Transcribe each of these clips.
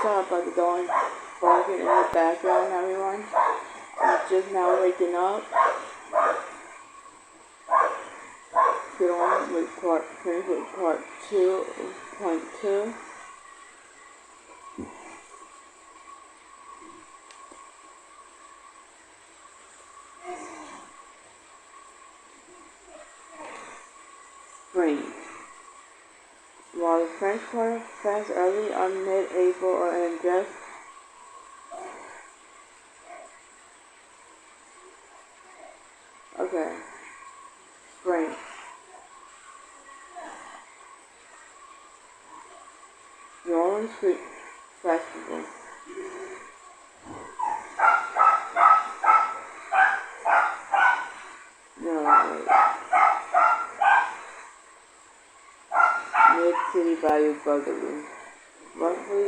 Sorry about the dog barking in the background, everyone. I'm just now waking up. Get on with part 2.2. Spring. While the French Quarter passed early on mid-April or in just spring. New Orleans Street Festival. Mid-City Bayou Bugaboo. Roughly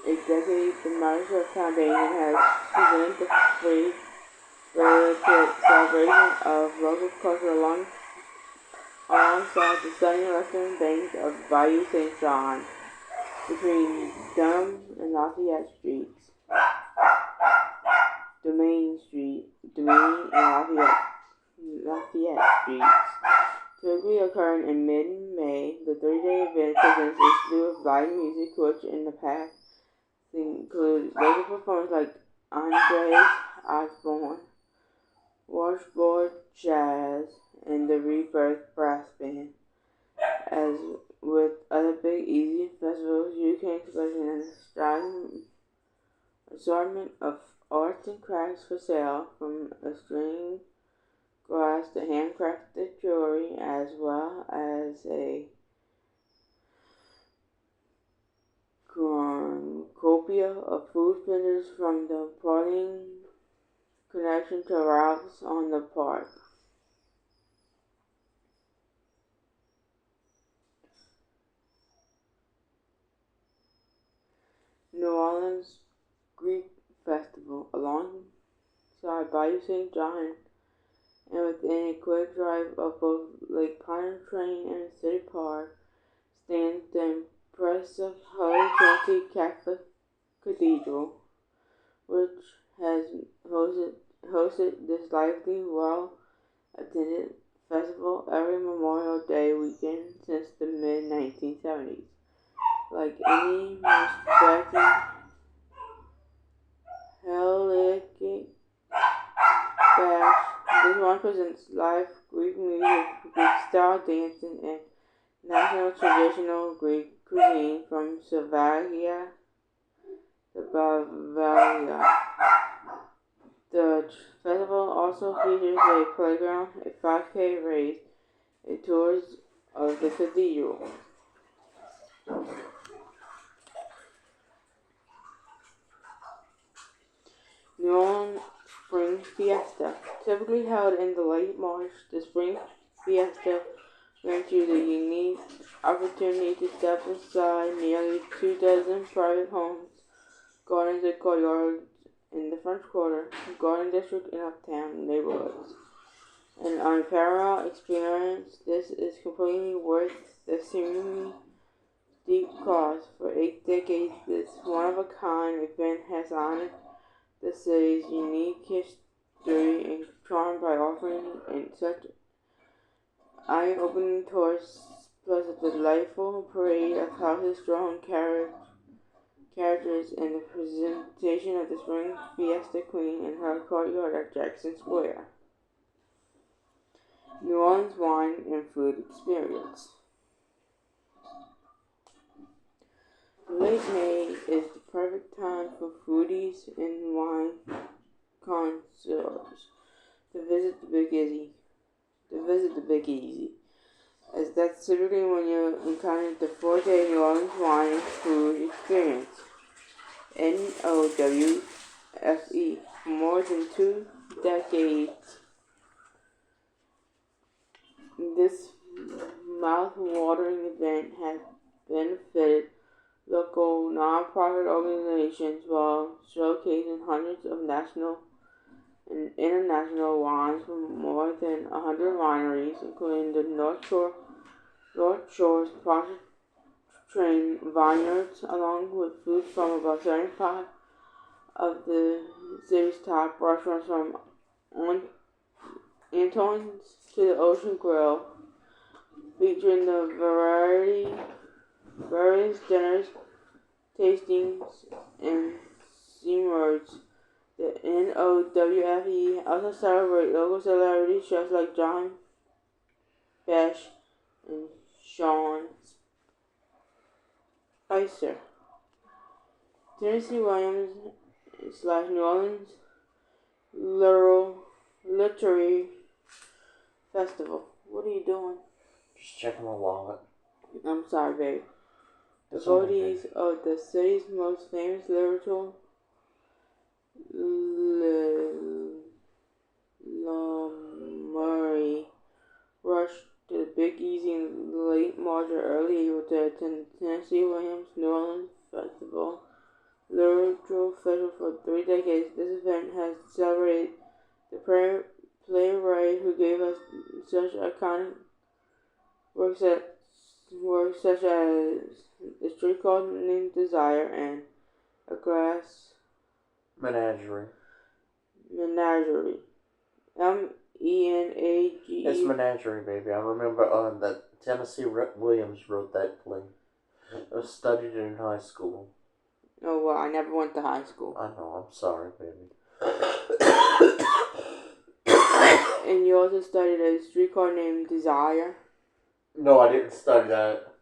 a decade, the Marshall Foundation has presented the free relative celebration of local culture alongside the sunny western banks of Bayou St. John between Durham and Lafayette Streets. Domain and Lafayette Streets. Typically occurring in mid-May, the 3-day event presents a slew of live music, which in the past include local performers like Andre Osborne, Washboard Jazz, and the Rebirth Brass Band. As with other Big Easy festivals, you can expect an assortment of arts and crafts for sale, from a stained glass to handcrafted jewelry, as well as a cornucopia of food vendors, from the parting connection to Ralph's on the Park. New Orleans Greek Festival. Alongside Bayou St. John and within a quick drive of both Lake Pontchartrain and City Park stands the impressive Holy Trinity Catholic Cathedral, which has hosted this lively, well-attended festival every Memorial Day weekend since the mid-1970s. Like any respected Hellenic bash, this one presents live Greek music, Greek-style dancing, and national traditional Greek cuisine from Slovakia to Bavaria. The festival also features a playground, a 5K race, and tours of the cathedral. New Orleans Spring Fiesta. Typically held in the late March, the Spring Fiesta grants you the unique opportunity to step inside nearly 24 private homes, gardens, and courtyards in the French Quarter, Garden District, and Uptown neighborhoods. An unparalleled experience, this is completely worth the seemingly steep cost. For 8 decades, this one-of-a-kind event has honored the city's unique history and charm by offering such eye-opening tours, plus a delightful parade of houses drawing characters and the presentation of the Spring Fiesta Queen in her courtyard at Jackson Square. New Orleans Wine and Food Experience. Late May is the perfect time for foodies and wine connoisseurs to visit the Big Easy, as that's typically when you encounter the 4-day New Orleans Wine and Food Experience, NOWFE. For more than 2 decades, this mouth-watering event has benefited local non-profit organizations while showcasing hundreds of national and international wines from more than 100 wineries, including the North Shore's Pontchartrain vineyards, along with food from about 75 of the city's top restaurants, from Antoine's to the Ocean Grill, featuring the various dinners, tastings, and steamers. The NOWFE also celebrate local celebrity chefs like John Besh and Sean Spicer. Tennessee Williams / New Orleans Literary Festival. What are you doing? Just checking my wallet. I'm sorry, babe. The devotees of the city's most famous literature, Murray, rushed to the Big Easy in late March or early April to attend the Tennessee Williams New Orleans Festival. Literature Festival for 3 decades. This event has celebrated the playwright who gave us such iconic works such as The Streetcar Named Desire and A Glass Menagerie. Menagerie. M-E-N-A-G-E. It's Menagerie, baby. I remember that Tennessee Williams wrote that play. I studied it in high school. Oh, well, I never went to high school. I know. I'm sorry, baby. And you also studied A Streetcar Named Desire? No, I didn't study that.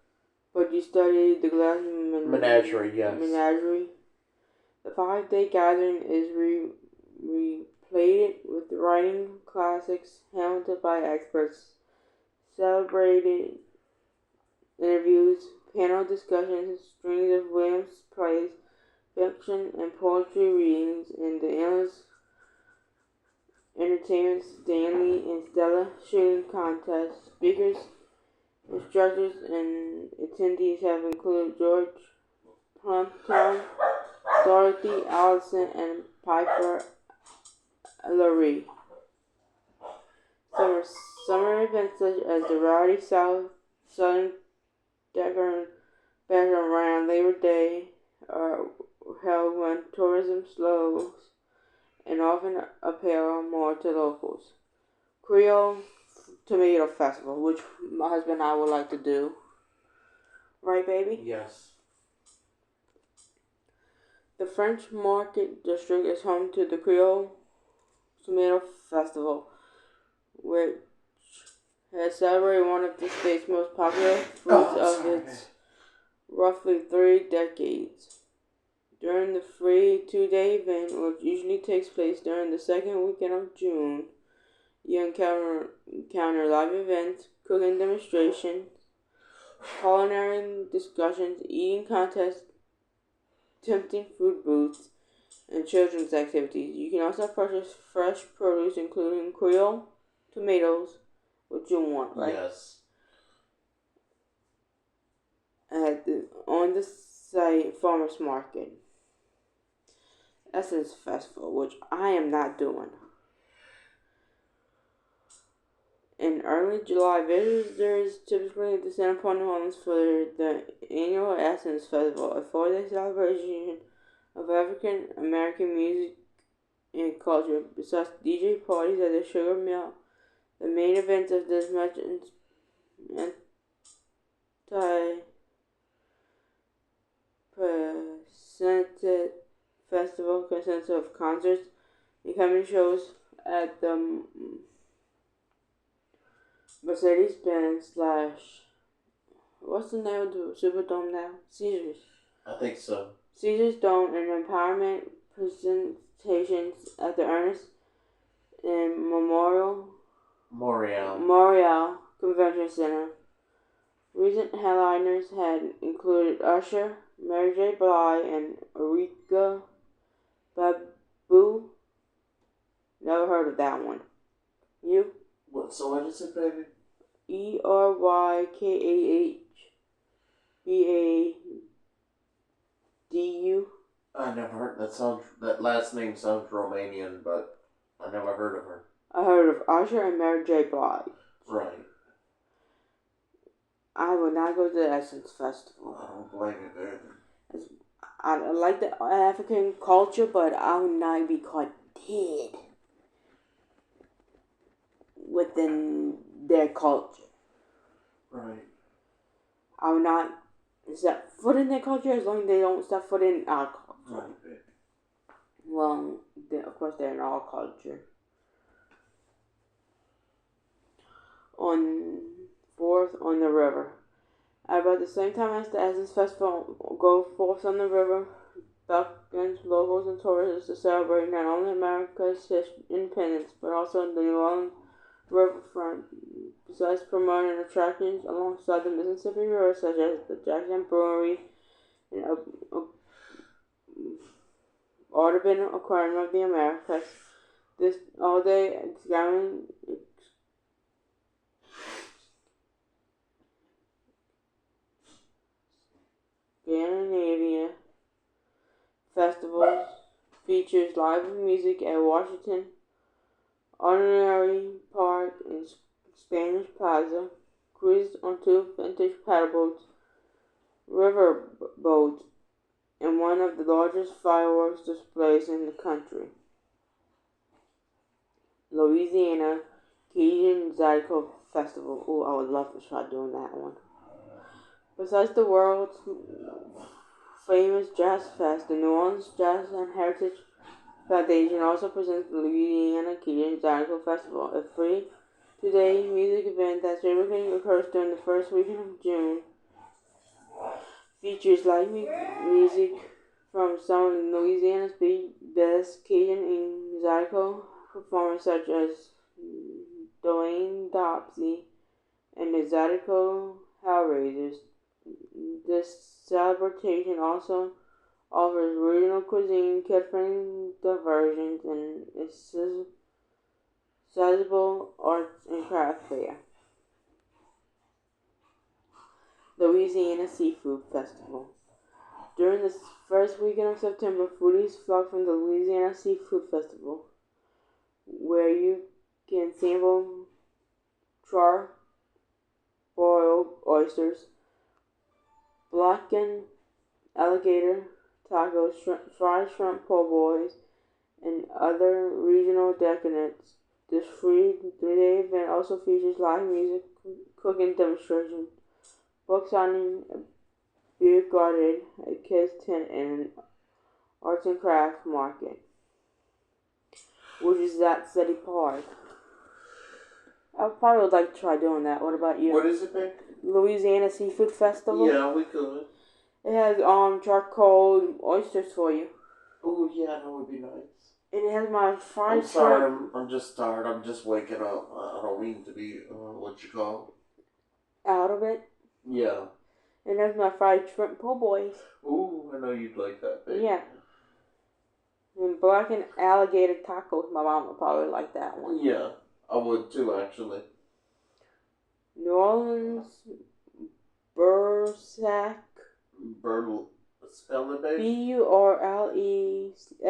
But you studied The Glass Menagerie, yes. Menagerie. The 5-day gathering is replayed with writing classics handled by experts, celebrated interviews, panel discussions, strings of Williams plays, fiction and poetry readings, and the endless entertainment Stanley and Stella shooting contest. Speakers, instructors, and attendees have included George Plumpton, Dorothy Allison, and Piper Laurie. Summer events such as the Rowdy Southern Decker Background around Labor Day are held when tourism slows and often appeal more to locals. Creole Tomato Festival, which my husband and I would like to do. Right, baby? Yes. The French Market District is home to the Creole Tomato Festival, which has celebrated one of the state's most popular foods of its roughly 3 decades. During the free 2-day event, which usually takes place during the second weekend of June, you encounter live events, cooking demonstrations, culinary discussions, eating contests, tempting food booths, and children's activities. You can also purchase fresh produce, including Creole tomatoes, which you want, right? Yes. On the site Farmers Market. Essence Festival, which I am not doing. In early July, visitors typically descend upon New Orleans for the annual Essence Festival, a 4-day celebration of African American music and culture. Besides DJ parties at the Sugar Mill, the main events of this much anti-presented festival consists of concerts and comedy shows at the Mercedes-Benz / what's the name of the Superdome now? Caesars. I think so. Caesars Dome and empowerment presentations at the Ernest and Memorial Convention Center. Recent headliners had included Usher, Mary J. Blige, and Erykah Badu. Never heard of that one. You? So what is it, baby? ERYKAHBADU. I never heard that last name sounds Romanian, but I never heard of her. I heard of Usher and Mary J. Blige. Right. I would not go to the Essence Festival. I don't blame you there. I like the African culture, but I would not be caught dead within their culture. Right. I would not step foot in their culture as long as they don't step foot in our culture. Right. Well, of course, they're in our culture. On 4th on the river. At about the same time as the Essence Festival go forth on the river, beckons locals and tourists to celebrate not only America's independence, but also the New Orleans riverfront, besides promoting attractions alongside the Mississippi River, such as the Jackson Brewery and Audubon Aquarium of the Americas. This all-day Scandinavia Festivals features live music at Washington Ordinary Park and Spanish Plaza, cruises on 2 vintage paddle boats, river boats, and one of the largest fireworks displays in the country. Louisiana Cajun Zydeco Festival. Oh, I would love to try doing that one. Besides the world's famous Jazz Fest, the New Orleans Jazz and Heritage Foundation also presents the Louisiana Cajun Zydeco Festival, a free two-day music event that typically occurs during the first weekend of June. Features live music from some of Louisiana's best Cajun and Zydeco performers such as Dwayne Dopsy and the Zydeco Hellraisers. This celebration also offers regional cuisine, kid-friendly diversions, and a sizable arts and craft fair. Louisiana Seafood Festival. During the first weekend of September, foodies flock from the Louisiana Seafood Festival, where you can sample char-broiled oysters, blackened alligator tacos, fried shrimp po' boys, and other regional decadents. This free 3-day event also features live music, cooking demonstrations, book signing, a beer garden, a kids tent, and an arts and crafts market, which is at City Park. I probably would like to try doing that. What about you? What is it, babe? Louisiana Seafood Festival. Yeah, we could. It has charcoal oysters for you. Oh yeah, that would be nice. And it has my fried I'm sorry, I'm just tired. I'm just waking up. I don't mean to be what you call out of it. Yeah. And there's my fried shrimp po' boys. Ooh, I know you'd like that, baby. Yeah. And blackened alligator tacos. My mom would probably like that one. Yeah, I would too, actually. New Orleans Burlesque. Spell it, baby. Burlesque.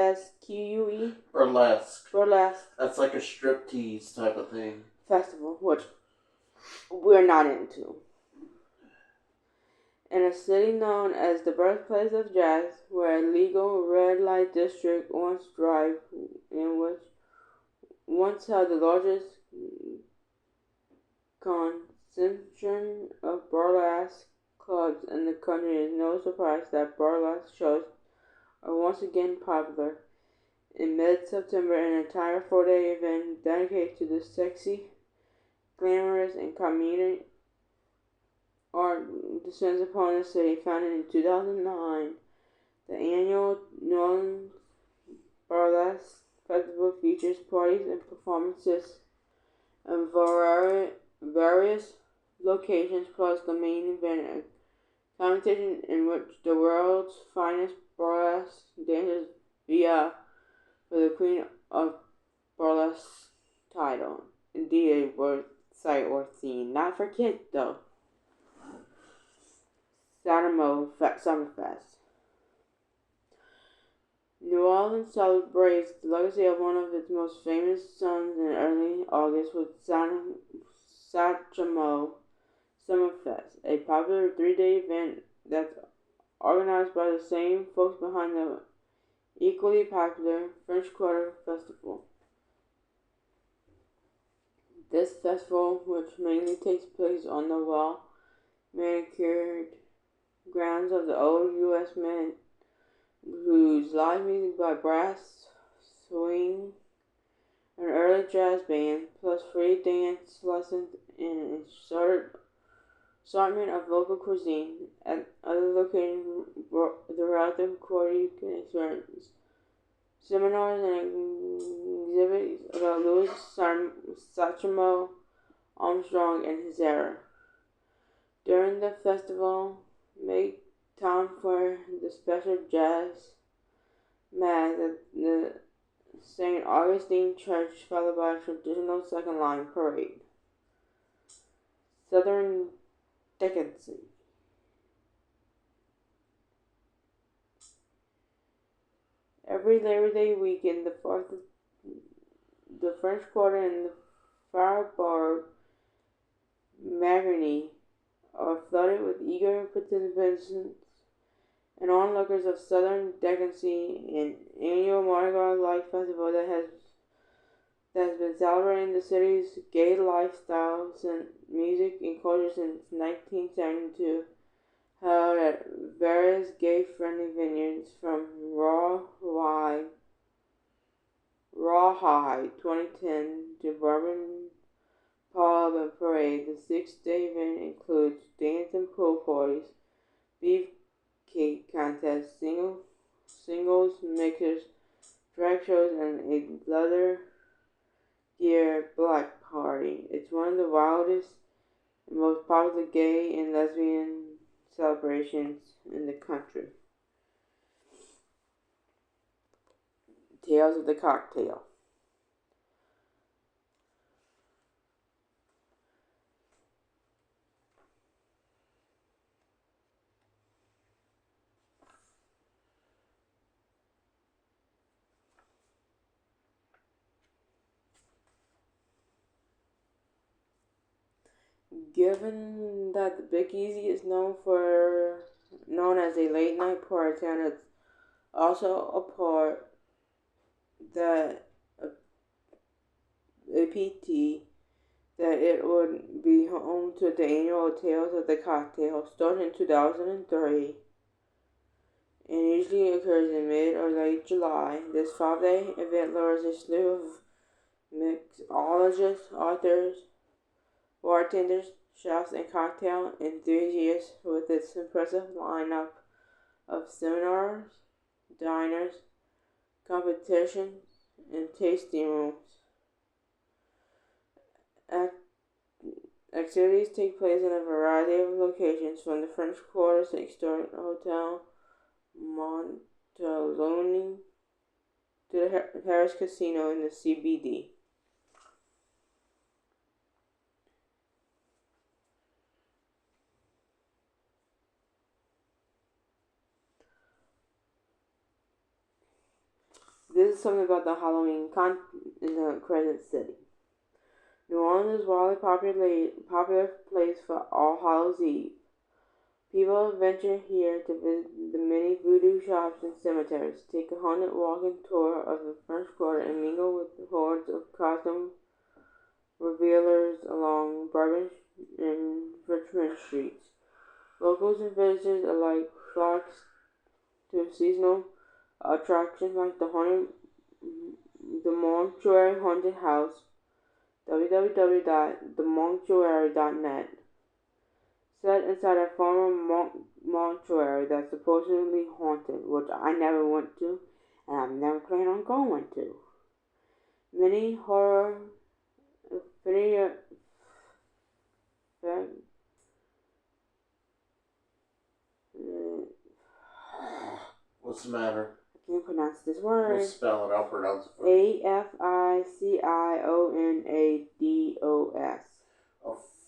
Burlesque. Burlesque. That's like a striptease type of thing. Festival, which we're not into. In a city known as the birthplace of jazz, where a legal red light district once thrived, in which once held the largest concension of burlesque clubs in the country, it is no surprise that burlesque shows are once again popular. In mid-September, an entire 4-day event dedicated to the sexy, glamorous, and comedic art descends upon the city. Founded in 2009, the annual New Orleans Burlesque Festival features parties and performances in various locations, plus the main event, a competition in which the world's finest burlesque dancers vie for the Queen of Burlesque title. Indeed, a sight worth seeing. Not for kids, though. Satamo Summerfest. New Orleans celebrates the legacy of one of its most famous sons in early August with Satchmo Summerfest, a popular 3-day event that's organized by the same folks behind the equally popular French Quarter Festival. This festival, which mainly takes place on the well-manicured grounds of the old U.S. Mint, includes live music by brass, swing, an early jazz band, plus free dance lessons and an assortment of local cuisine. At other locations throughout the quarter, you can experience seminars and exhibits about Louis Sachimo Armstrong and his era. During the festival, make time for the special jazz mass at the St. Augustine Church, followed by a traditional second line parade. Southern Decency. Every Labor Day weekend, the French Quarter and the Faubourg Marigny are flooded with eager participants and onlookers of Southern Decency, an annual Mardi Gras-like festival that has been celebrating the city's gay lifestyle, music, and culture since 1972, held at various gay-friendly venues from Rawhide 2010 to Bourbon Pub and Parade. The 6-day event includes dance and pool parties, beefcake contests, singles mixers, drag shows, and a leather gear black party. It's one of the wildest and most popular gay and lesbian celebrations in the country. Tales of the Cocktail. Given that the Big Easy is known as a late night party town, it's also a part that APT that it would be home to the annual Tales of the Cocktail, started in 2003 and usually occurs in mid or late July. This 5-day event lures a slew of mixologists, authors, bartenders, chefs, and cocktail enthusiasts with its impressive lineup of seminars, diners, competitions, and tasting rooms. Activities take place in a variety of locations, from the French Quarter to historic Hotel Montaloni to the Harris Casino in the CBD. This is something about the Halloween in the Crescent City. New Orleans is a wildly popular place for All Hallows Eve. People venture here to visit the many voodoo shops and cemeteries, take a haunted walking tour of the French Quarter, and mingle with the hordes of costume revealers along Bourbon and Richmond streets. Locals and visitors alike flock to seasonal attractions like the Mortuary Haunted House, www.themortuary.net, set inside a former mortuary that's supposedly haunted, which I never went to, and I'm never planning on going to. Many horror What's the matter? I can't pronounce this word. We'll spell it. I'll pronounce it. AFICIONADOS.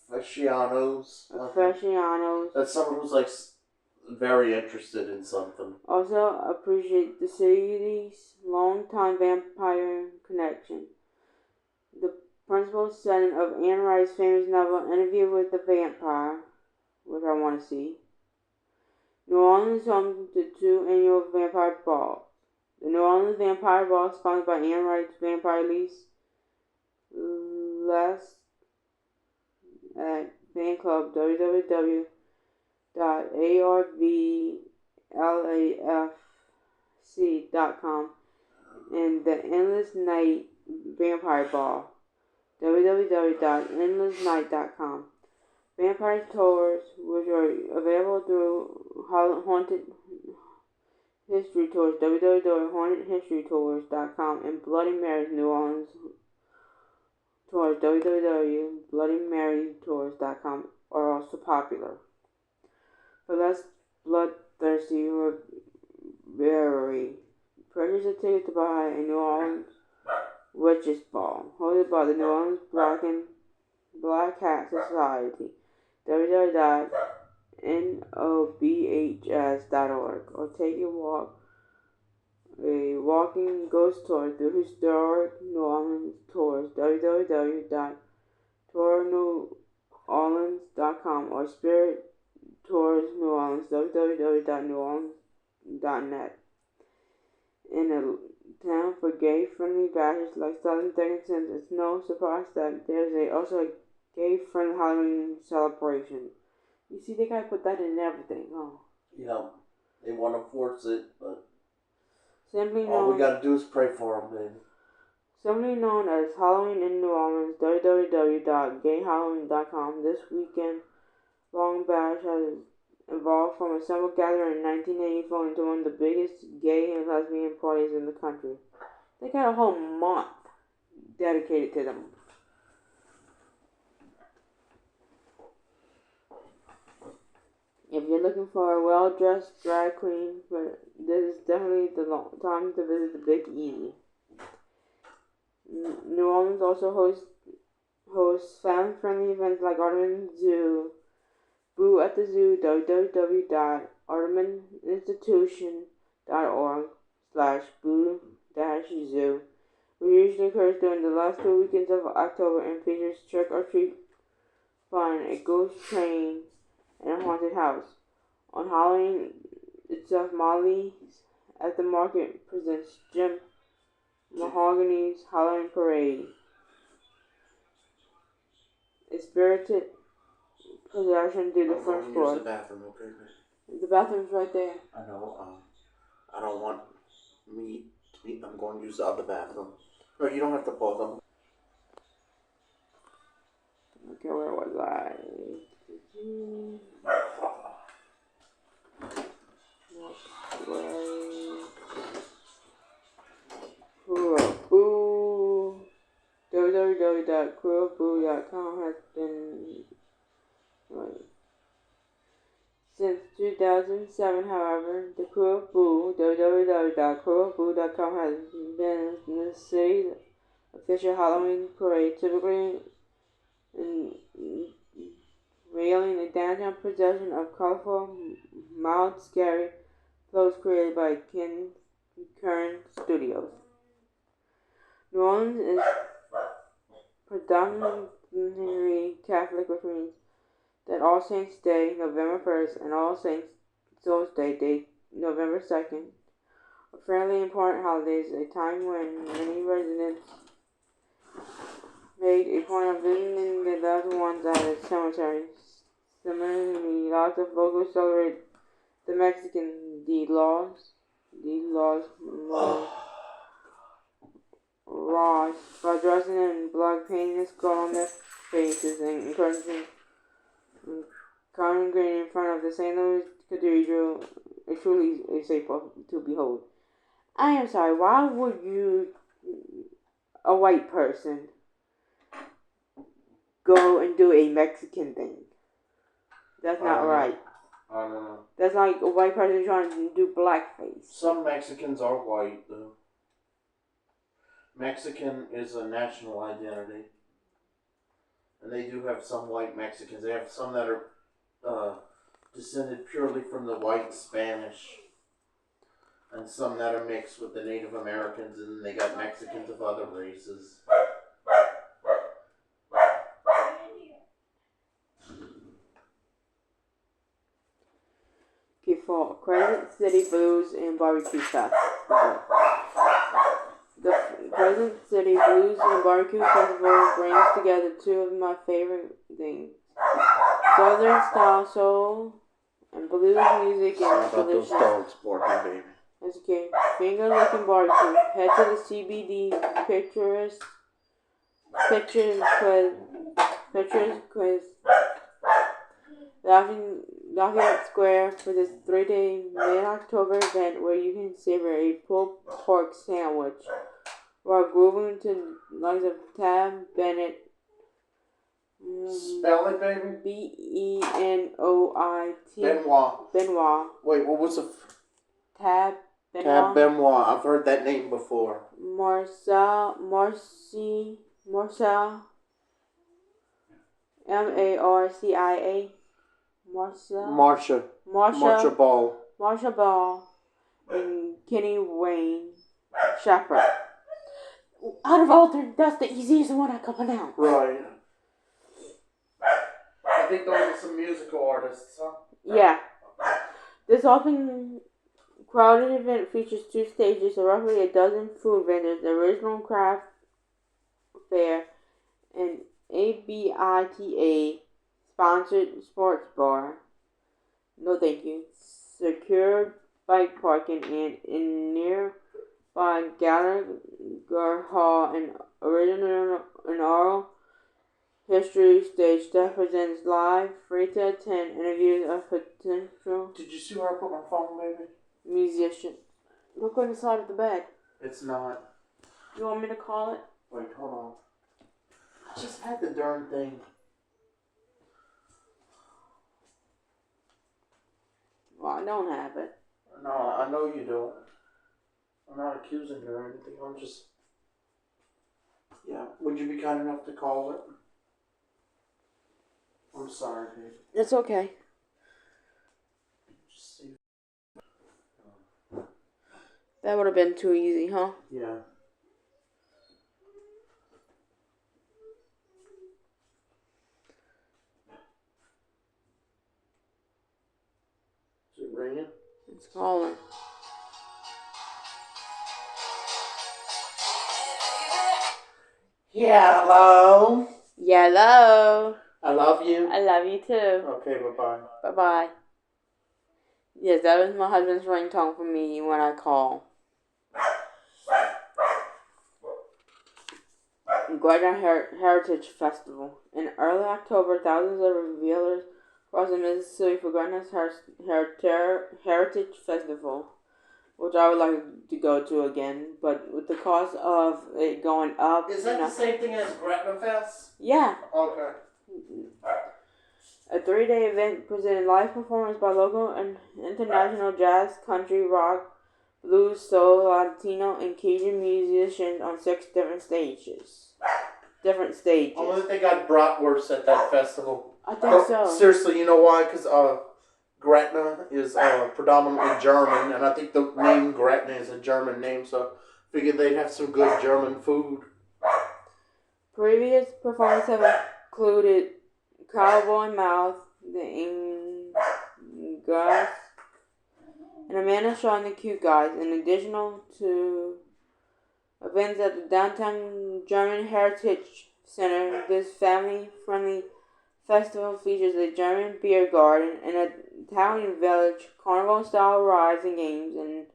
Aficionados. Aficionados. That's someone who's like very interested in something. Also appreciate the city's long-time vampire connection. The principal setting of Anne Rice's famous novel Interview with the Vampire which I want to see. New Orleans is home to 2 annual Vampire Balls. The New Orleans Vampire Ball, sponsored by Anne Wright's Vampire Lease at fan club www.arvlafc.com, and the Endless Night Vampire Ball, www.endlessnight.com. Vampire tours, which are available through Haunted History Tours, www.hauntedhistorytours.com, and Bloody Mary's New Orleans Tours, www.bloodymarytours.com, are also popular. For less bloodthirsty revelry, purchase a ticket to buy a New Orleans Witches Ball, hosted by the New Orleans Black Hat Society, www.nobhs.org, or take a walking ghost tour through historic New Orleans tours, www.tourneworleans.com, or Spirit Tours New Orleans, www.neworleans.net. In a town for gay-friendly badges like Southern Dickinson, it's no surprise that there's also a gay-friendly Halloween celebration. You see, they gotta put that in everything, huh? Yeah, they want to force it, but all we gotta do is pray for them, baby. Simply known as Halloween in New Orleans, www.gayhalloween.com. This weekend-long bash has evolved from a simple gathering in 1984 into one of the biggest gay and lesbian parties in the country. They got a whole month dedicated to them. If you're looking for a well-dressed drag queen, this is definitely the time to visit the Big Easy. New Orleans also hosts family-friendly events like Aardman Zoo, Boo at the Zoo, www.aardmaninstitution.org/boo-zoo, which usually occurs during the last 2 weekends of October and features trick-or-treat fun, a ghost train, and a haunted house. On Halloween itself, Molly's at the Market presents Jim Mahogany's Halloween Parade, a spirited procession through the front floor. Use the bathroom, okay? The bathroom's right there. I know. I don't want me to be. I'm going to use the other bathroom. No, you don't have to pause them. Okay, where was I? Boo. www.cruelboo.com has been since 2007. However, the Cruel Boo, www.cruelboo.com, has been the city's official Halloween parade, typically unveiling a downtown procession of colorful, mild, scary floats created by Ken Kern Studios. New Orleans is predominantly Catholic, which means that All Saints' Day, November 1st, and All Saints' Souls Day, November 2nd, are fairly important holidays, a time when many residents make a point of visiting their loved ones at a cemetery. Similarly, lots of locals celebrate the Mexican Laws by dressing in black, painting a skull on their faces, and congregating in front of the St. Louis Cathedral, is truly a sight to behold. I am sorry, why would you, a white person, go and do a Mexican thing? That's not right. I don't know. That's like a white person trying to do blackface. Some Mexicans are white, though. Mexican is a national identity. And they do have some white Mexicans. They have some that are descended purely from the white Spanish. And some that are mixed with the Native Americans. And they got Mexicans of other races. Crescent City Blues and Barbecue Festival. The Crescent City Blues and Barbecue Festival brings together two of my favorite things: Southern style soul and blues music Sorry and about those delicious. dogs barking, baby. That's okay. Finger licking barbecue. Head to the CBD picturesque Lafayette Square for this 3-day mid-October event where you can savor a pulled pork sandwich while grooving to the likes of Tab Bennett. Spell it, baby. Benoit. Benoit. Wait, what was the... Tab Benoit. Tab Benoit. I've heard that name before. Marcia. M-A-R-C-I-A. Marsha Ball. Marsha Ball. And Kenny Wayne Shepherd. Out of all three, that's the easiest one I can pronounce. Right. I think those are some musical artists, huh? Yeah. This often crowded event features 2 stages, roughly a dozen food vendors, the original craft fair, and ABITA sponsored sports bar. No thank you. Secure bike parking and in nearby Gallagher Hall, an oral history stage that presents live, free to attend interviews of potential. Did you see where I put my phone, baby? Musician. Look on the side of the bed. It's not. You want me to call it? Wait, hold on. I just had the darn thing. Well, I don't have it. No, I know you don't. I'm not accusing you or anything. I'm just... Yeah, would you be kind enough to call it? I'm sorry, babe. It's okay. Just see. That would have been too easy, huh? Yeah. Is it ringing? It's calling. Yeah, hello? Yeah, hello. I love you. I love you too. Okay, bye-bye. Bye-bye. Yes, that was my husband's ringtone for me when I call. Gretna Heritage Festival. In early October, thousands of revealers crossed the Mississippi for Gretna's Heritage Festival, which I would like to go to again, but with the cost of it going up... Is that the same thing as Gretna Fest? Yeah. Okay. A 3-day event presented live performance by local and international jazz, country, rock, blues, soul, Latino, and Cajun musicians on 6 different stages. I wonder if they got bratwurst at that festival. I think so. Seriously, you know why? Because Gretna is predominantly German, and I think the name Gretna is a German name, so I figured they'd have some good German food. Previous performances have included Cowboy Mouth, the Ingress, and Amanda Shaw and the Cute Guys, in addition to events at the downtown German Heritage Center. This family-friendly festival features a German beer garden, an Italian village, carnival-style rides and games, and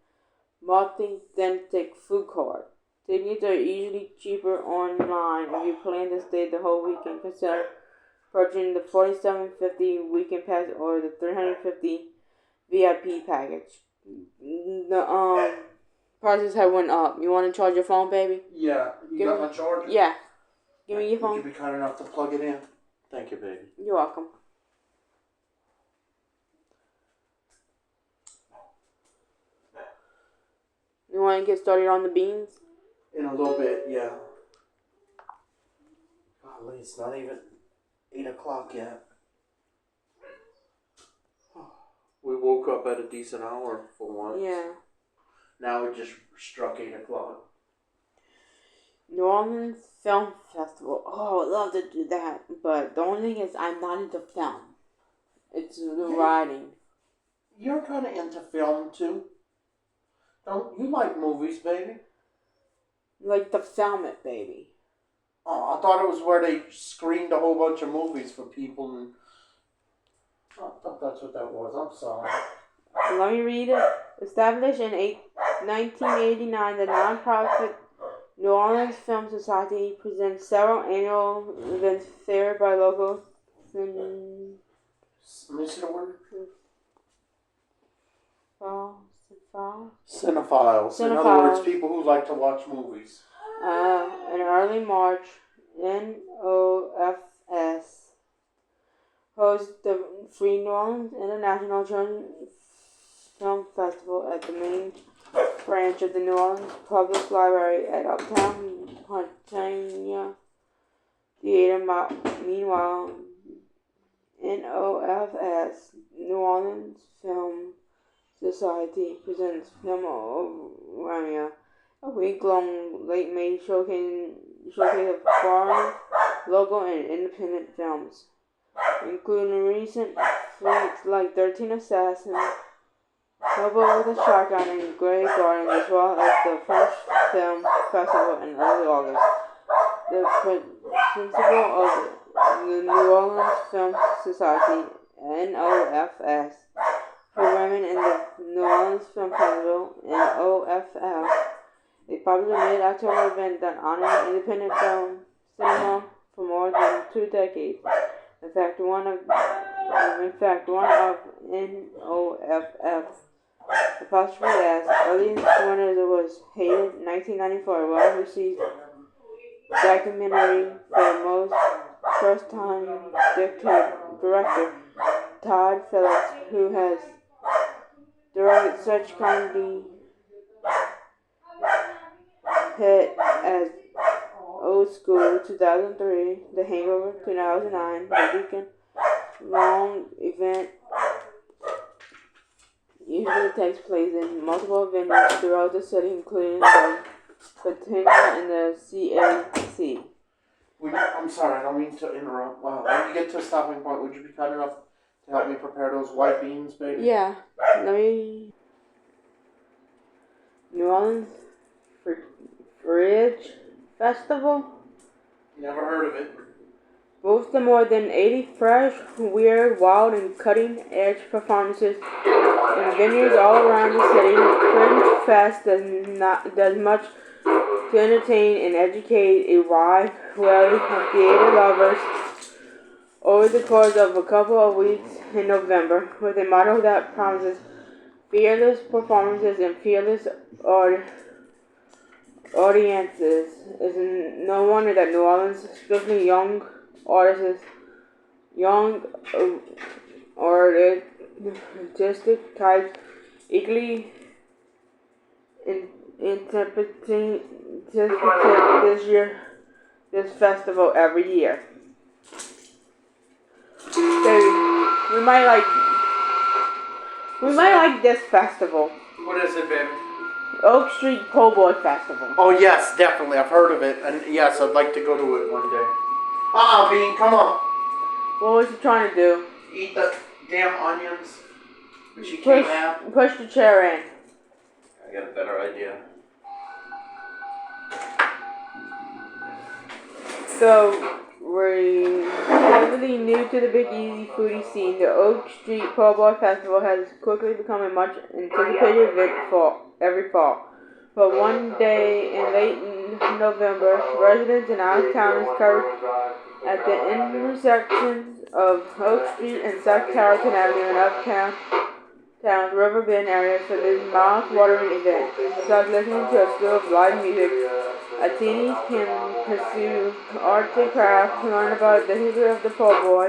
multi-ethnic food court. Tickets are usually cheaper online if you plan to stay the whole weekend. Consider purchasing the $47.50 weekend pass or the $350 VIP package. The prices have went up. You want to charge your phone, baby? Yeah. You got my charger? Yeah. Give me your phone. Would you be kind enough to plug it in? Thank you, baby. You're welcome. You want to get started on the beans? In a little bit, yeah. Golly, it's not even 8 o'clock yet. We woke up at a decent hour for once. Yeah. Now it just struck 8 o'clock. New Orleans Film Festival. Oh, I'd love to do that. But the only thing is I'm not into film. It's the writing. you're kind of into film too. Don't you like movies, baby? Like the film it, baby. Oh, I thought it was where they screened a whole bunch of movies for people, and I thought that's what that was. I'm sorry. Let me read it. Established in 1989, the nonprofit New Orleans Film Society presents several annual events favored by local Let me see the word. Cinephiles. In other words, people who like to watch movies. In early March, NOFS hosts the Free New Orleans International Children's Film Festival at the main branch of the New Orleans Public Library at Uptown Pontiac Theater. Meanwhile, NOFS, New Orleans Film Society, presents Filmorama, a week-long late May showcase of foreign, local, and independent films, including recent flicks like 13 Assassins, Hobo with a Shotgun, and Grey Garden, as well as the French Film Festival in early August. The principal of the New Orleans Film Society, NOFS, for women in the New Orleans Film Festival, NOFF, a popular mid-October event that honors independent film cinema for more than 2 decades. In fact, one of NOFF's apostrophe as earliest winners was Hated 1994, well-received documentary for most first-time director Todd Phillips, who has directed such comedy hit as Old School 2003, The Hangover 2009, the weekend-long event usually takes place in multiple venues throughout the city, including the Patina and the CAC. I'm sorry, I don't mean to interrupt. Wow, when you get to a stopping point, would you be kind enough to help me prepare those white beans, baby? Yeah, New Orleans Fringe Festival. Never heard of it. Boasts the more than 80 fresh, weird, wild, and cutting-edge performances in venues all around the city. Fringe Fest does much to entertain and educate a wide variety of theater lovers over the course of a couple of weeks in November, with a motto that promises fearless performances and fearless audiences. It's no wonder that New Orleans, especially young artists, artistic types, eagerly interpreting this festival every year. Baby, we might like this festival. What is it, baby? Oak Street Po' Boy Festival. Oh, yes, definitely. I've heard of it. And yes, I'd like to go to it one day. Bean, come on. What was you trying to do? Eat the damn onions. But you can't have. Push the chair in. I got a better idea. So, we're relatively new to the Big Easy foodie scene. The Oak Street Po' Boy Festival has quickly become a much anticipated event for every fall. But one day in late November, residents and out-of-towners covered at the intersections of Oak Street and South Carrollton Avenue in Uptown's River Bend area for this mouth-watering event. Besides listening to a slew of live music, attendees can pursue arts and crafts, learn about the history of the po' boy,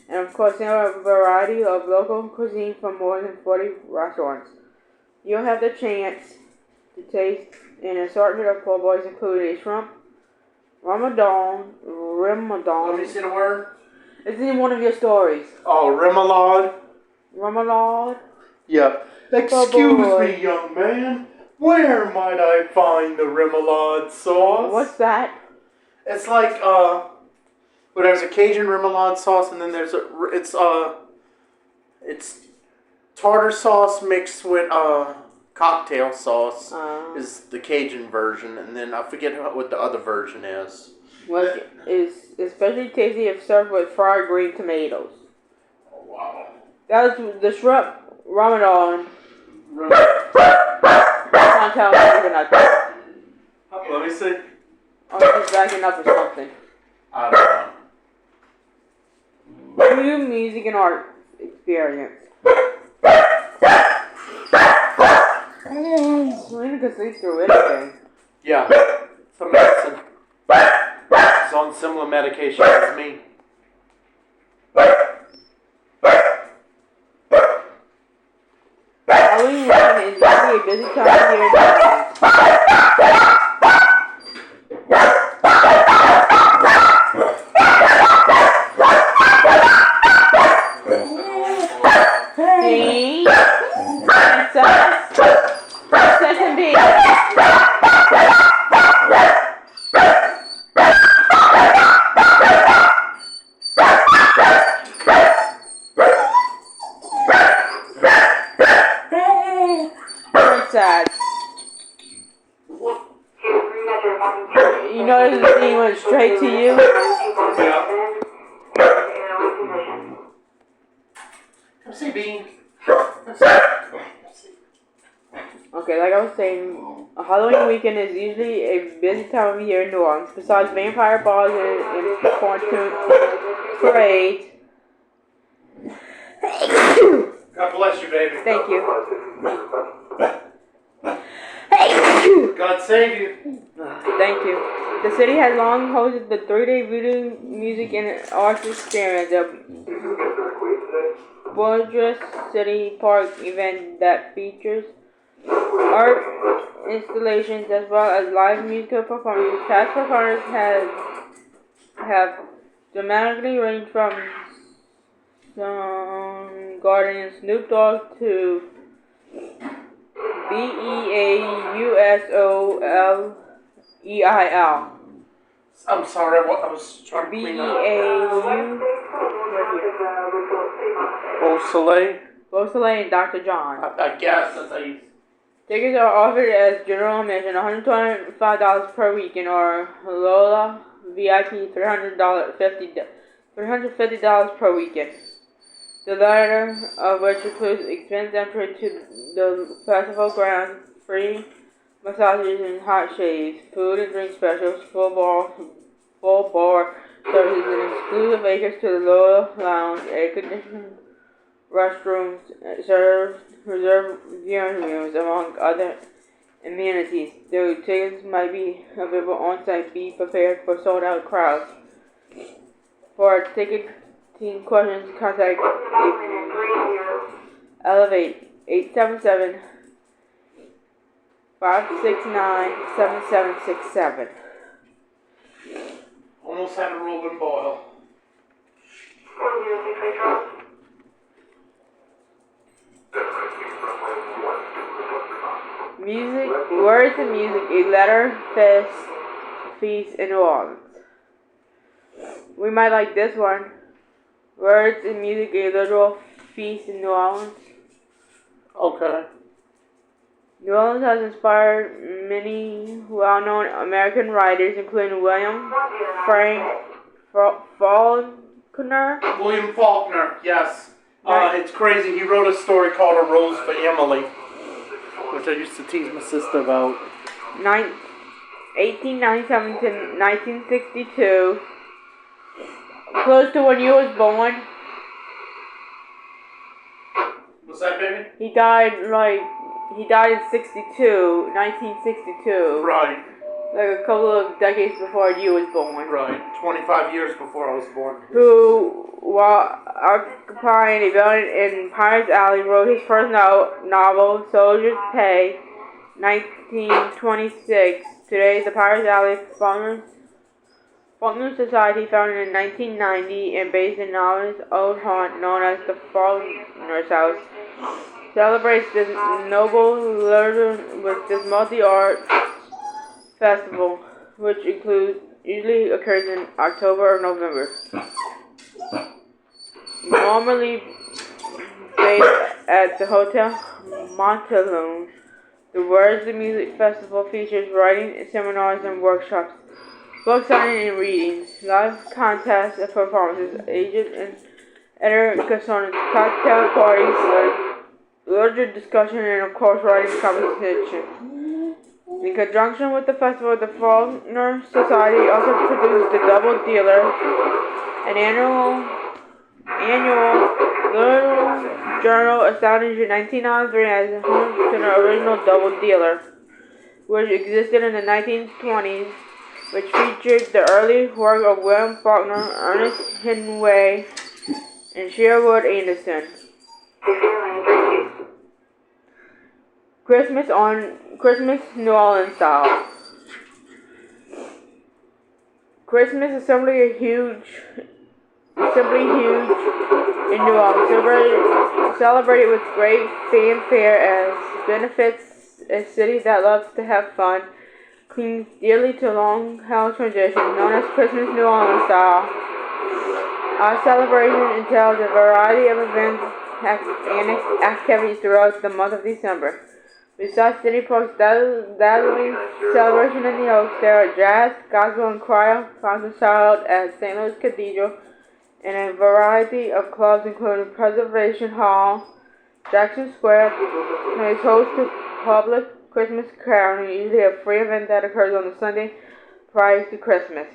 and of course, a variety of local cuisine from more than 40 restaurants. You'll have the chance to taste an assortment of po' boys, including a shrimp, Ramadan. Let me see the word. It's in one of your stories. Oh, remoulade. Remoulade? Yep. Excuse me, young man. Where might I find the remoulade sauce? What's that? It's like, well, there's a Cajun remoulade sauce, and then there's it's tartar sauce mixed with cocktail sauce is the Cajun version, and then I forget what the other version is. Which is especially tasty if served with fried green tomatoes. Oh, wow. That was the shrimp Ramadan. Can't tell me nothing. Let me see. Oh, she's backing up or something. I don't know. New music and art experience. Selena can sleep through anything. Yeah, some medicine. She's on similar medication as me. Halloween weekend is usually a busy time of year in Texas. See? Princess and Bee. Princess. You notice the thing went straight to you? Come see, Bean. Okay, like I was saying, a Halloween weekend is usually a busy time of year in New Orleans. Besides vampire balls and pontoon parades. God bless you, baby. Thank you. God save you. Thank you. The city has long hosted the 3-day voodoo music and arts experience, a Bourgeois City Park event that features art installations as well as live musical performances. Past performers have dramatically ranged from Soundgarden and Snoop Dogg to BEAUSOLEIL. I'm sorry, I was trying to clean up. Beausoleil? Beausoleil and Dr. John. I guess that's how you... Tickets are offered as general admission, $125 per weekend, or Lola VIP $350 per weekend. The latter of which includes expense entry to the festival grounds, free massages and hot shaves, food and drink specials, full bar services, and exclusive acres to the Lola Lounge, air-conditioned restrooms, reserved viewing rooms, among other amenities. Though tickets might be available on site, be prepared for sold-out crowds. For ticketing questions, contact Elevate 877-569-7767. Almost had a Rolling Boil. Music, words and music, a letter feast in New Orleans. We might like this one. Words and music, a literal feast in New Orleans. Okay. New Orleans has inspired many well-known American writers, including William Faulkner. William Faulkner, yes. It's crazy. He wrote a story called A Rose for Emily, which I used to tease my sister about. 1897 to 1962. Close to when you was born. What's that, baby? He died in 1962. Right. Like a couple of decades before you was born. Right. 25 years before I was born. Who, while occupying a building in Pirates Alley, wrote his first novel, Soldier's Pay, 1926. Today, the Pirates Alley Faulkner Society, founded in 1990 and based in Nolan's old haunt known as the Faulkner's House, celebrates this noble literature with this multi-art festival, which usually occurs in October or November. Normally based at the Hotel Monteleone. The Words the Music Festival features writing seminars and workshops, book signing and readings, live contests and performances, agent and editor correspondence, cocktail parties, literature discussion, and of course writing competition. In conjunction with the festival, the Faulkner Society also produced the Double Dealer, an annual little journal established in 1993 as home to the original Double Dealer, which existed in the 1920s, which featured the early work of William Faulkner, Ernest Hemingway, and Sherwood Anderson. Christmas New Orleans style. Christmas is simply huge in New Orleans, celebrated with great fanfare as benefits a city that loves to have fun, clings dearly to long-held traditions known as Christmas New Orleans style. Our celebration entails a variety of events and activities throughout the month of December. Besides City Park's dazzling celebration in the Oaks, there are jazz, gospel, and choir concerts held at St. Louis Cathedral and a variety of clubs including Preservation Hall. Jackson Square plays host to public Christmas caroling, usually a free event that occurs on the Sunday prior to Christmas.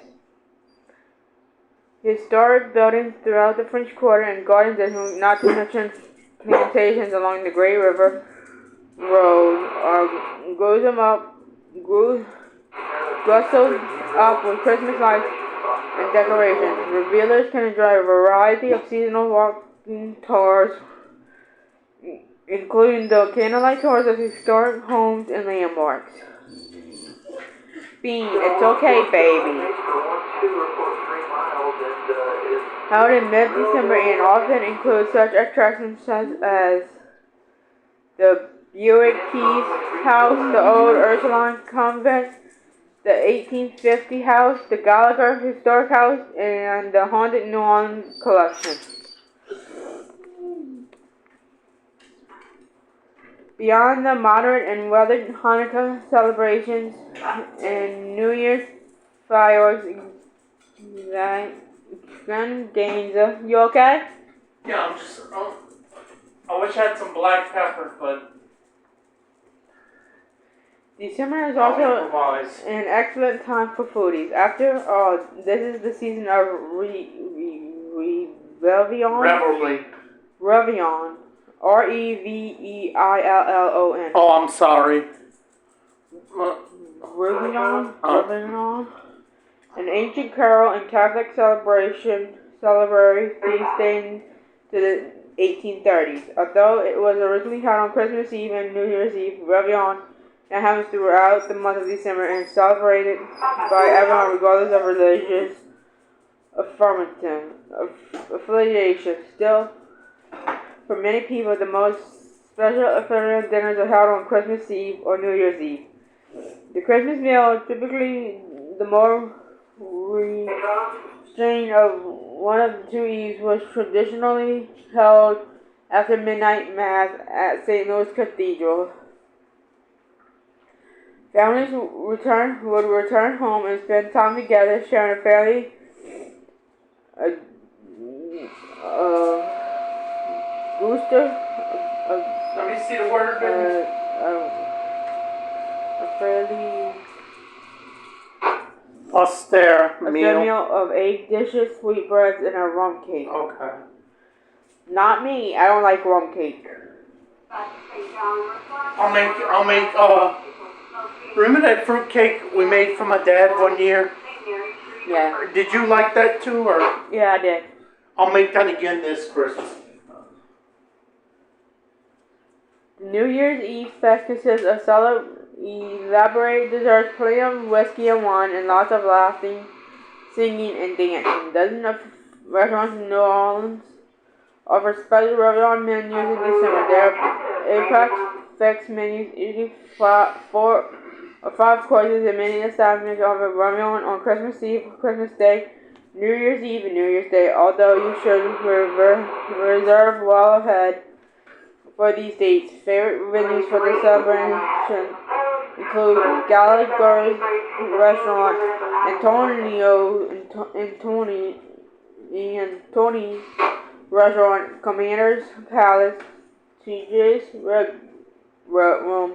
Historic buildings throughout the French Quarter and Garden District, not to mention plantations along the Great River Road, are rustled up with Christmas lights and decorations. Revealers can enjoy a variety of seasonal walking tours, including the candlelight tours of historic homes and landmarks. Bean, It's Okay, Baby, held in mid-December and often includes such attractions as the Buick Keys House, the Old Ursuline Convent, the 1850 House, the Gallagher Historic House, and the Haunted New Orleans Collection. Beyond the moderate and weathered Hanukkah celebrations and New Year's fireworks extravaganza, you okay? Yeah, I wish I had some black pepper, but December is also an excellent time for foodies. After all, this is the season of Reveillon. Reveillon. Reveillon. Oh, I'm sorry. Reveillon. An ancient carol and Catholic celebratory feast dating to the 1830s. Although it was originally held on Christmas Eve and New Year's Eve, Reveillon now happens throughout the month of December and is celebrated by everyone regardless of religious affiliation. Still, for many people, the most special affair dinners are held on Christmas Eve or New Year's Eve. The Christmas meal, typically the more restrained of one of the two eves, was traditionally held after midnight mass at St. Louis Cathedral. Families would return home and spend time together, sharing a fairly Let me see the word. A fairly austere meal. of egg dishes, sweetbreads, and a rum cake. Okay. Not me. I don't like rum cake. I'll make. Remember that fruit cake we made for my dad one year? Yeah. Did you like that too, or? Yeah, I did. I'll make that again this Christmas. New Year's Eve fest consists of elaborate desserts, plenty of whiskey and wine, and lots of laughing, singing, and dancing. Dozens of restaurants in New Orleans offer special Reveillon menus in December. There are prix menus, usually 4 or 5 courses, and many establishments offer Reveillon on Christmas Eve, Christmas Day, New Year's Eve, and New Year's Day. Although you should reserve well ahead, for these dates. Favorite venues for the celebration include Gallagher's Restaurant, Tony's Restaurant, Commander's Palace, TJ's Red Room,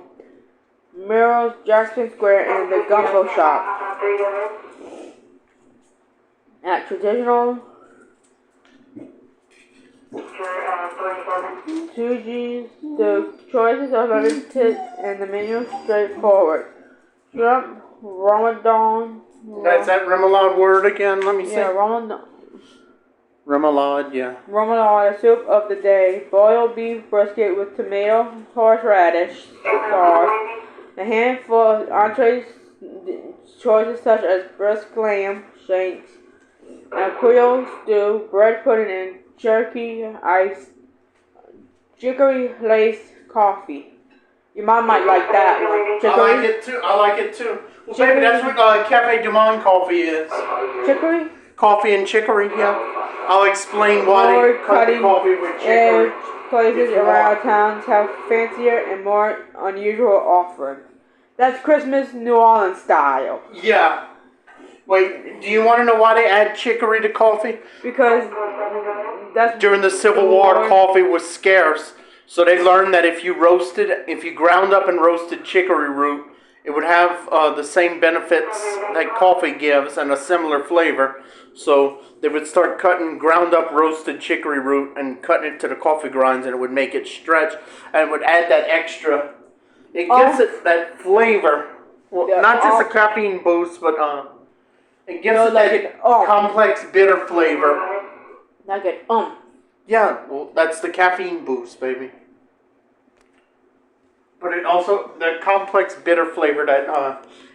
Merrill's Jackson Square, and the Gumbo Shop. At traditional 2Gs, the choices are limited and the menu is straightforward. Shrimp, Ramadan. That's that remoulade word again. Let me see. Yeah, Ramadan. Remoulade, yeah. Remoulade, soup of the day. Boiled beef brisket with tomato, horseradish sauce. A handful of entrees, choices such as brisk lamb, shanks, and a Creole stew, bread pudding, and jerky ice, chicory lace coffee. Your mom might like that one. Chicory? I like it too. Well, baby, that's what Cafe Du Monde coffee is. Chicory? Coffee and chicory, yeah. I'll explain why they cut the coffee with chicory. Places around towns have fancier and more unusual offerings. That's Christmas New Orleans style. Yeah. Wait, do you want to know why they add chicory to coffee? Because that's during the Civil War, coffee was scarce. So they learned that if you ground up and roasted chicory root, it would have the same benefits that coffee gives and a similar flavor. So they would start cutting ground up roasted chicory root and cutting it to the coffee grinds, and it would make it stretch and it would add that extra. It gives it that flavor. Well, not just a caffeine boost, but it gives it that complex bitter flavor. Like it, Yeah, well, that's the caffeine boost, baby. But it also, the complex bitter flavor that,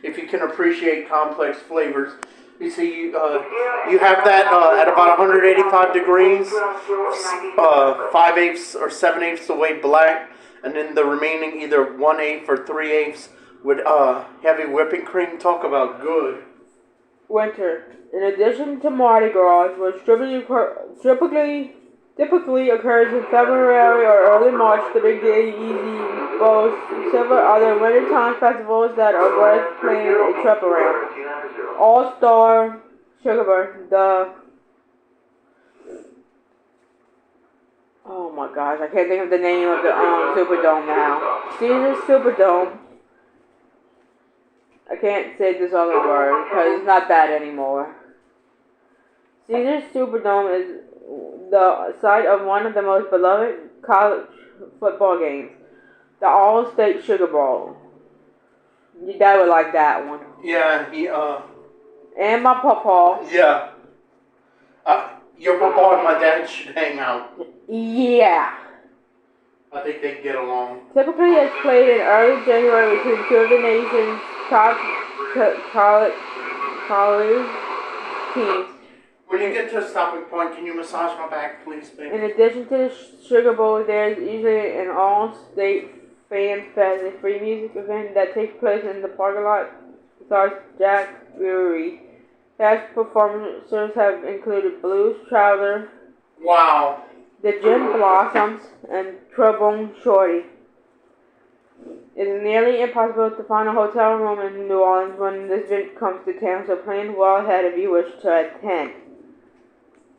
if you can appreciate complex flavors, you see, you have that at about 185 degrees, 5/8 or 7/8 the way black, and then the remaining either 1/8 or 3/8 with heavy whipping cream. Talk about good. Winter. In addition to Mardi Gras, which typically occurs in February or early March, the Big Day Easy boasts several other wintertime festivals that are worth planning a trip around. All-Star Sugar, oh my gosh, I can't think of the name of the Superdome now. Caesars Superdome. I can't say this other word because it's not that anymore. Caesars Superdome is the site of one of the most beloved college football games, the All-State Sugar Bowl. Your dad would like that one. Yeah, And my papa. Yeah. Your papa and my dad should hang out. Yeah. I think they get along. Typically, it's played in early January between two of the nation's top college teams. When you get to a stopping point, can you massage my back, please, baby? In addition to the Sugar Bowl, there is usually an all-state fan fest, a free music event that takes place in the parking lot besides Jack Brewery. Past performers have included Blues Traveler, Wow, the Gin Blossoms, and Trombone Shorty. It is nearly impossible to find a hotel room in New Orleans when this event comes to town, so plan well ahead if you wish to attend.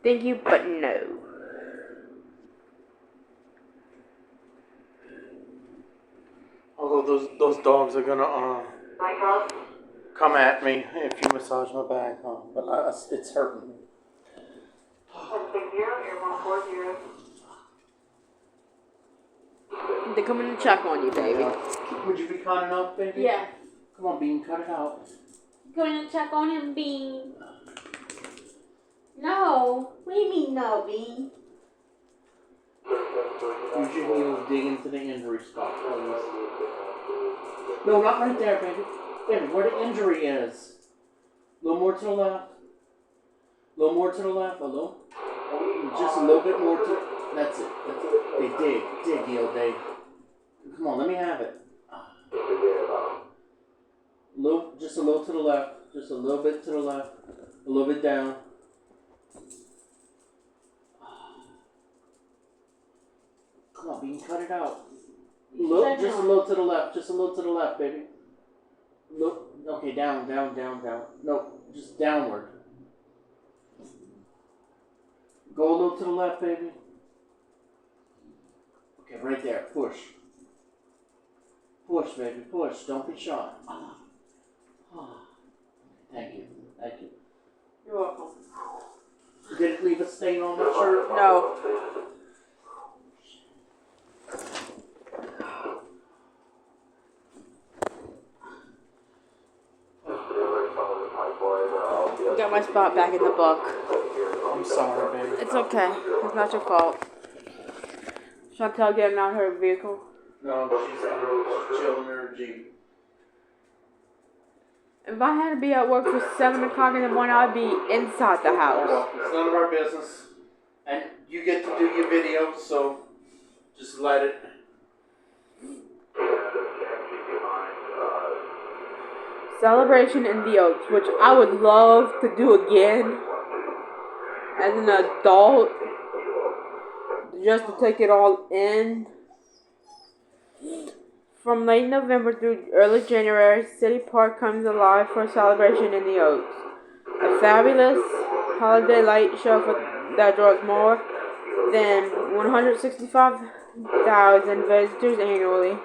Thank you, but no. although those dogs are gonna come at me if you massage my back, but it's hurting me. They're coming to check on you, baby. Would you be kind enough, baby? Yeah. Come on, Bean, cut it out. Going to check on him, Bean. No. What do you mean, no, Bean? Use your heels, dig into the injury spot, please. No, not right there, baby. Baby, where the injury is. A little more to the left. A little more to the left. A little. Just a little bit more to. That's it. That's it. Hey, dig, heel, dig. Come on, let me have it. Just a little to the left. Just a little bit to the left. A little bit down. Come Come on, Bean, cut it out. Look, just a little to the left. Just a little to the left, baby. Look. Okay, down. No, just downward. Go a little to the left, baby. Okay, right there. Push. Push, baby. Push. Don't be shy. Thank you. You're welcome. Did it leave a stain on my shirt? No. Got my spot back in the book. I'm sorry, baby. It's okay. It's not your fault. Chantel getting out her vehicle. No, she's chilling in her Jeep. If I had to be at work for 7 o'clock in the morning, I'd be inside the house. Well, it's none of our business. And you get to do your video, so just let it. Celebration in the Oaks, which I would love to do again as an adult, just to take it all in. From late November through early January, City Park comes alive for a celebration in the Oaks. A fabulous holiday light show that draws more than 165,000 visitors annually.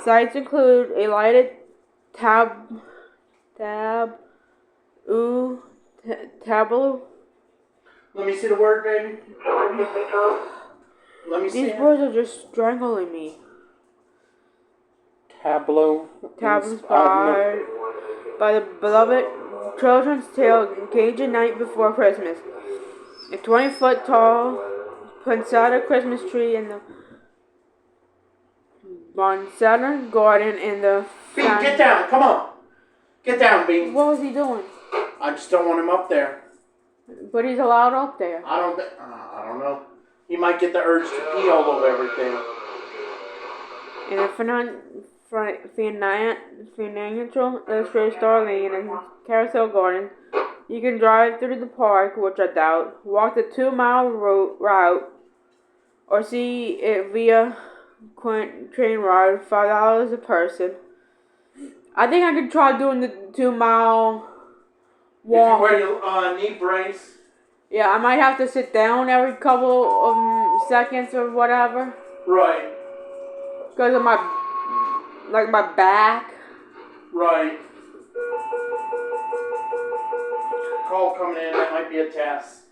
Sights include a lighted tableau. Let me see the word, baby. Let me see These it. words are just strangling me. Tableau. Inspired by the beloved children's tale Cajun Night Before Christmas. A 20-foot tall poinsettia Christmas tree in the Bonsettia Garden in the... Bean, get down. Come on. Get down, Bean. What was he doing? I just don't want him up there. But he's allowed up there. I don't know. He might get the urge to pee all over everything. In the financial illustrated Starling and Carousel Garden, you can drive through the park, which I doubt, walk the 2-mile route, or see it via train ride, $5 a person. I think I could try doing the 2-mile walk. If you wear your knee brace. Yeah, I might have to sit down every couple of seconds or whatever. Right. Because of my back. Right. Call coming in. That might be a test.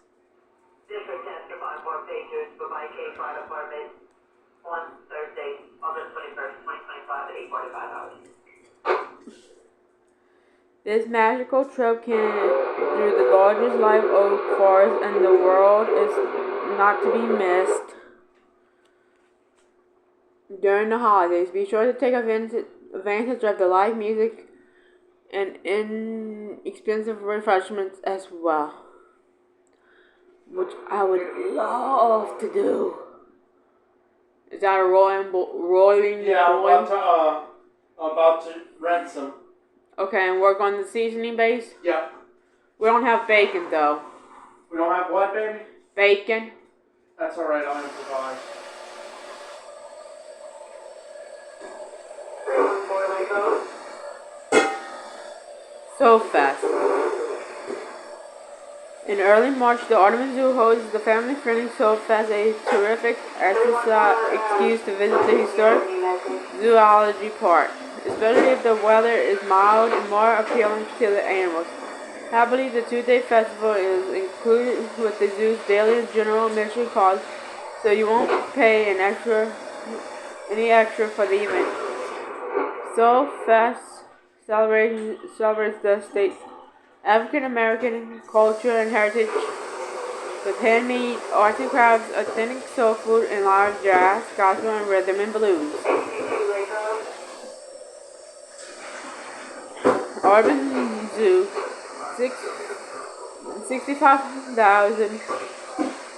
District test of 5 pages for my K5 apartment on Thursday, August 21st, 2025 at 8:45 hours. This magical trip through the largest live oak forest in the world is not to be missed during the holidays. Be sure to take advantage of the live music and inexpensive refreshments as well, which I would love to do. Is that a rolling? Yeah, I'm about to rent some. Okay, and work on the seasoning base? Yeah. We don't have bacon, though. We don't have what, baby? Bacon? That's alright, I'll improvise. So fast. In early March, the Audubon Zoo hosts the family-friendly Soul Fest, a terrific excuse to visit the historic zoology park, especially if the weather is mild and more appealing to the animals. Happily, the 2-day festival is included with the zoo's daily general admission cost, so you won't pay any extra for the event. Soul Fest celebrates the state's African-American culture and heritage with handmade arts and crafts, authentic soul food, and live jazz, gospel, and rhythm and blues. Audubon Zoo, 65,000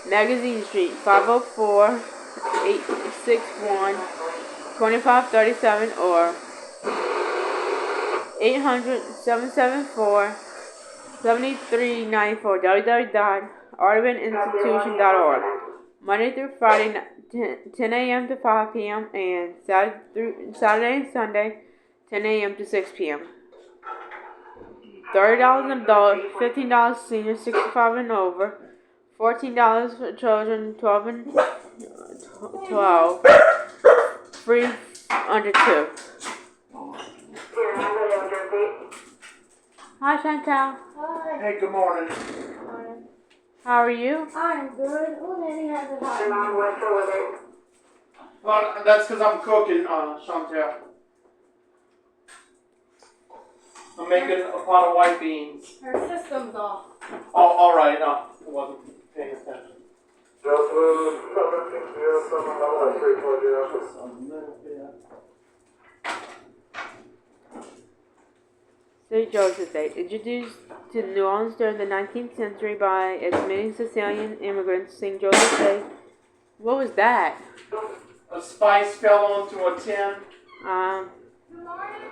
Magazine Street, 504-861-2537 or 800-774-7394 www.audubоninstitution.org. Monday through Friday, 10 a.m. to 5 p.m. and Saturday and Sunday, 10 a.m. to 6 p.m. $30 an adult, $15 senior 65 and over, $14 for children 12 and 12, free under 2. Hi Chantal. Hi. Hey, good morning. How are you? I'm good. Oh, Nanny has a hot. Well, that's because I'm cooking, Chantel. I'm making a pot of white beans. Her system's off. Oh, all right. I wasn't paying attention. St. Joseph's Day, introduced to New Orleans during the 19th century by its many Sicilian immigrants. St. Joseph's Day. What was that? A spice fell onto a tin.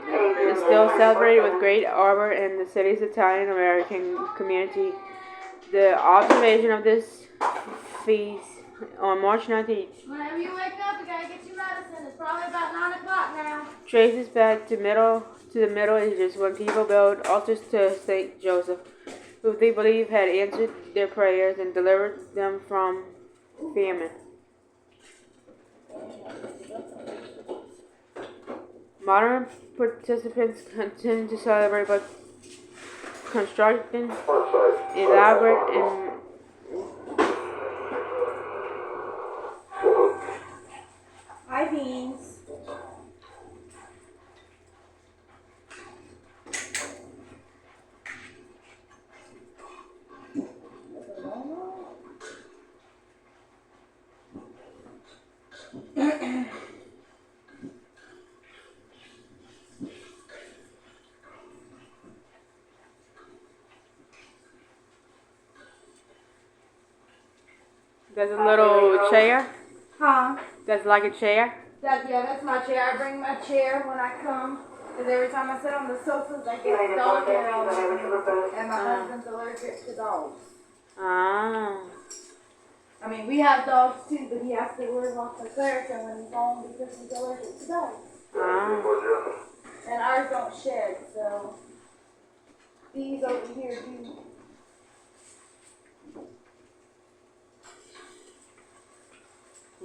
It's still celebrated with great ardor in the city's Italian American community. The observation of this feast on March 19th Whenever you wake up, you gotta get your medicine. It's probably about 9 o'clock now. traces back to the Middle Ages when people built altars to Saint Joseph, who they believe had answered their prayers and delivered them from famine. Modern participants continue to celebrate by constructing elaborate and Hi, beans. there's a little chair. Huh? That's like a chair. That's my chair. I bring my chair when I come. Because every time I sit on the sofas, I get dog hair all over me. And my husband's allergic to dogs. Ah. I mean, we have dogs too, but he has to wear off the Claritin when he's home because he's allergic to dogs. Ah. And ours don't shed, so these over here do.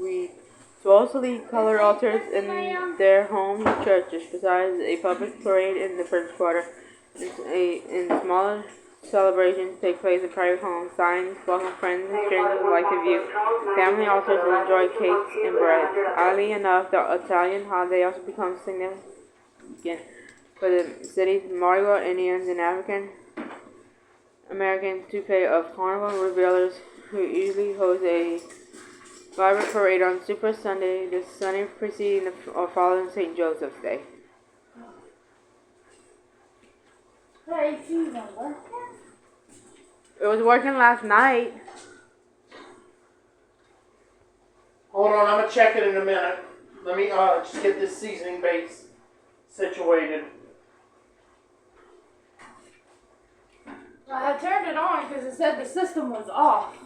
We also lead color altars in their home churches, besides a public parade in the first quarter. In smaller celebrations take place in private homes. Signs welcome friends and strangers alike to view family altars and enjoy cakes and bread. Oddly enough, the Italian holiday also becomes significant for the city's Mardi Gras Indians and African American toupee of carnival revelers, who usually host a vibrant parade on Super Sunday, the Sunday preceding or following St. Joseph's Day. Hey, AC number. It was working last night. Hold on, I'm gonna check it in a minute. Let me just get this seasoning base situated. I turned it on because it said the system was off.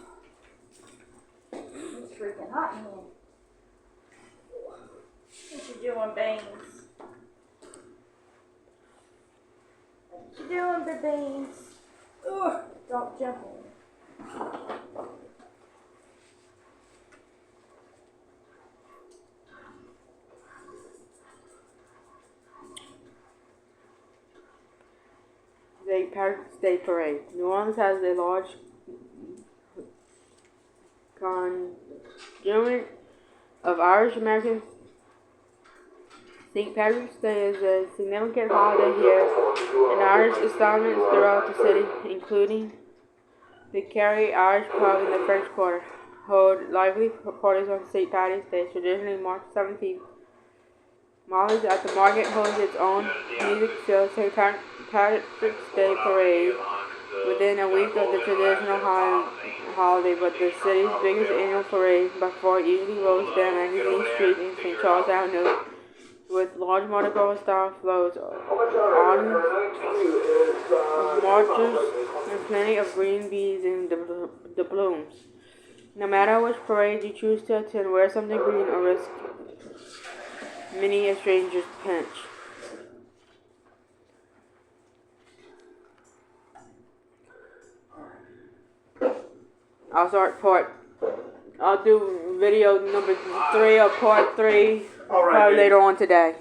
It's freaking hot in here. What you doing, Beans? What you doing, the Beans? Ugh, don't jump on me. St. Patrick's Day Parade. New Orleans has a large contingent of Irish Americans. St. Patrick's Day is a significant holiday here, and Irish establishments throughout the city, including the Kerry Irish Pub in the first quarter, hold lively parties on St. Patty's Day, traditionally March 17th. Molly's at the Market holds its own music-filled St. Patrick's Day Parade within a week of the traditional holiday, but the city's biggest annual parade by far usually rolls down Magazine Street in St. Charles Avenue with large Mardi Gras style floats, on marchers, and plenty of green bees in the blooms. No matter which parade you choose to attend, wear something green or risk many a stranger's pinch. I'll do video number 3 or part 3 All right, probably baby. later on today.